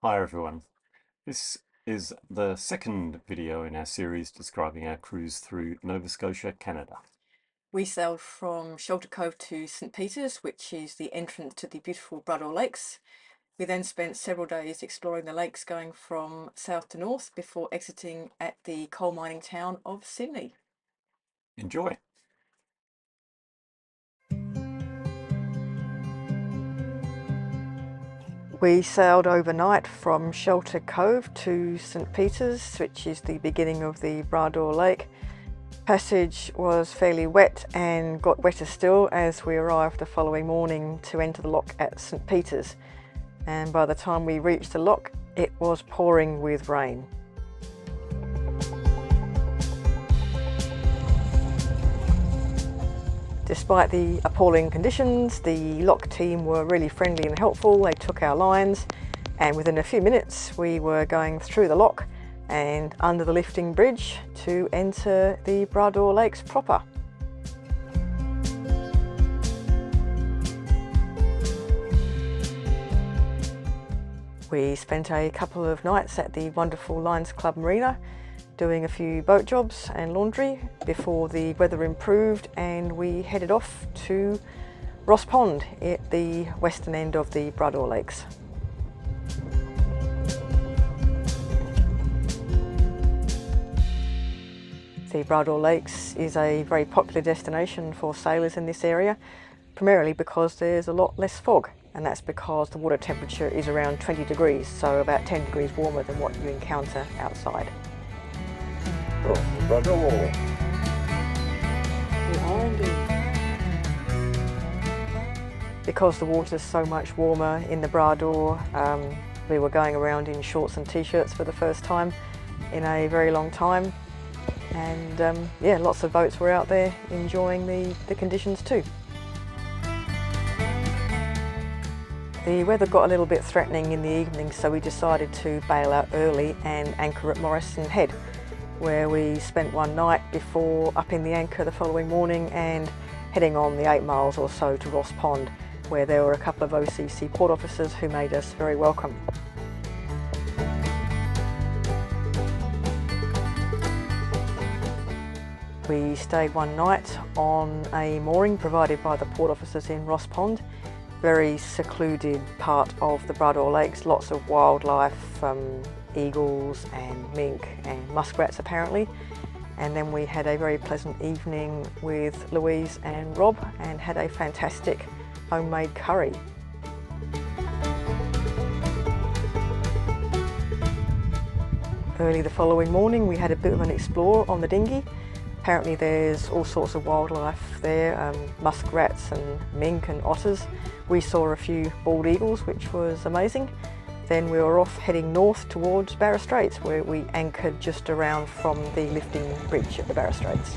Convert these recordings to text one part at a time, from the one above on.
Hi everyone. This is the second video in our series describing our cruise through Nova Scotia, Canada. We sailed from Shelter Cove to St Peters, which is the entrance to the beautiful Brador Lakes. We then spent several days exploring the lakes, going from south to north before exiting at the coal mining town of Sydney. Enjoy! We sailed overnight from Shelter Cove to St Peters, which is the beginning of the Brador Lake. Passage was fairly wet and got wetter still as we arrived the following morning to enter the lock at St Peters. And by the time we reached the lock, it was pouring with rain. Despite the appalling conditions, the lock team were really friendly and helpful. They took our lines, and within a few minutes we were going through the lock and under the lifting bridge to enter the Brador Lakes proper. We spent a couple of nights at the wonderful Lions Club Marina doing a few boat jobs and laundry before the weather improved, and we headed off to Ross Pond at the western end of the Brador Lakes. The Brador Lakes is a very popular destination for sailors in this area, primarily because there's a lot less fog, and that's because the water temperature is around 20 degrees, so about 10 degrees warmer than what you encounter outside. Brador! We are indeed. Because the water's so much warmer in the Brador, we were going around in shorts and t-shirts for the first time in a very long time. And yeah, lots of boats were out there enjoying the conditions too. The weather got a little bit threatening in the evening, so we decided to bail out early and anchor at Morrison Head, where we spent one night before upping the anchor the following morning and heading on the 8 miles or so to Ross Pond, where there were a couple of OCC port officers who made us very welcome. We stayed one night on a mooring provided by the port officers in Ross Pond, very secluded part of the Brador Lakes, lots of wildlife, eagles and mink and muskrats apparently. And then we had a very pleasant evening with Louise and Rob and had a fantastic homemade curry. Early the following morning we had a bit of an explore on the dinghy. Apparently there's all sorts of wildlife there, muskrats and mink and otters. We saw a few bald eagles, which was amazing. Then we were off heading north towards Barra Straits, where we anchored just around from the lifting bridge at the Barra Straits.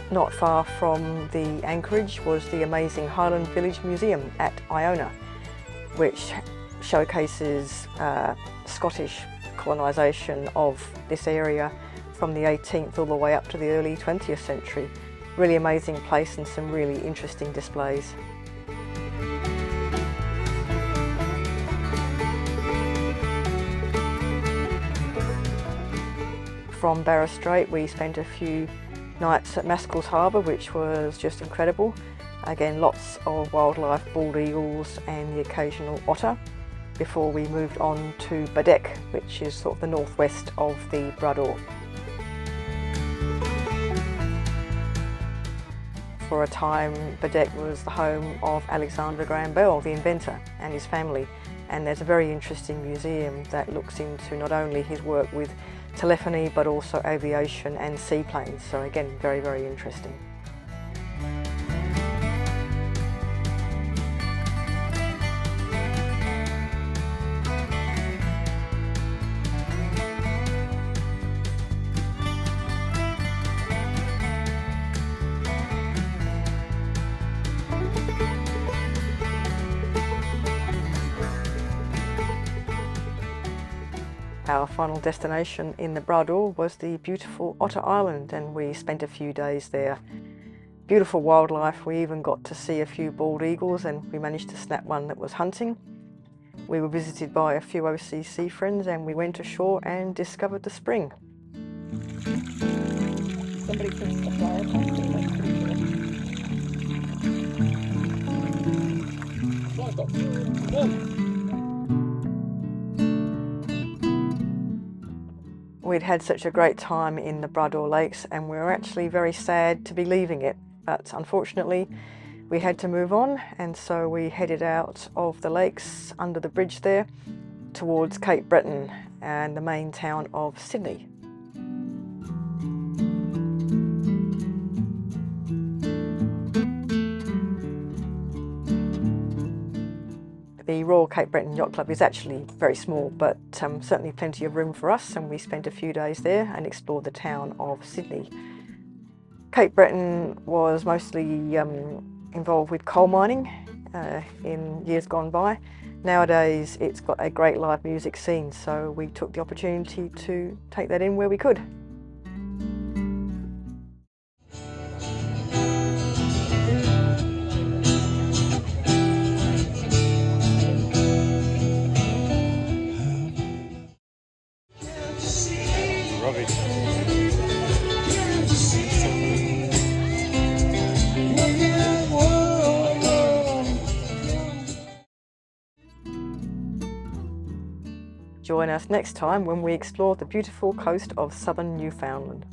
Not far from the anchorage was the amazing Highland Village Museum at Iona, which showcases Scottish colonisation of this area from the 18th all the way up to the early 20th century. Really amazing place and some really interesting displays. From Barra Strait we spent a few nights at Maskell's Harbour, which was just incredible. Again, lots of wildlife, bald eagles and the occasional otter, before we moved on to Badek, which is sort of the northwest of the Brador. For a time, Badek was the home of Alexander Graham Bell, the inventor, and his family. And there's a very interesting museum that looks into not only his work with telephony, but also aviation and seaplanes. So again, very, very interesting. Our final destination in the Brador was the beautiful Otter Island, and we spent a few days there. Beautiful wildlife. We even got to see a few bald eagles, and we managed to snap one that was hunting. We were visited by a few OCC friends, and we went ashore and discovered the spring. Somebody puts the flower pot there, that's pretty cool. We'd had such a great time in the Brador Lakes, and we were actually very sad to be leaving it, but unfortunately we had to move on, and so we headed out of the lakes under the bridge there towards Cape Breton and the main town of Sydney. The Royal Cape Breton Yacht Club is actually very small, but certainly plenty of room for us, and we spent a few days there and explored the town of Sydney. Cape Breton was mostly involved with coal mining in years gone by. Nowadays it's got a great live music scene, so we took the opportunity to take that in where we could. Join us next time when we explore the beautiful coast of southern Newfoundland.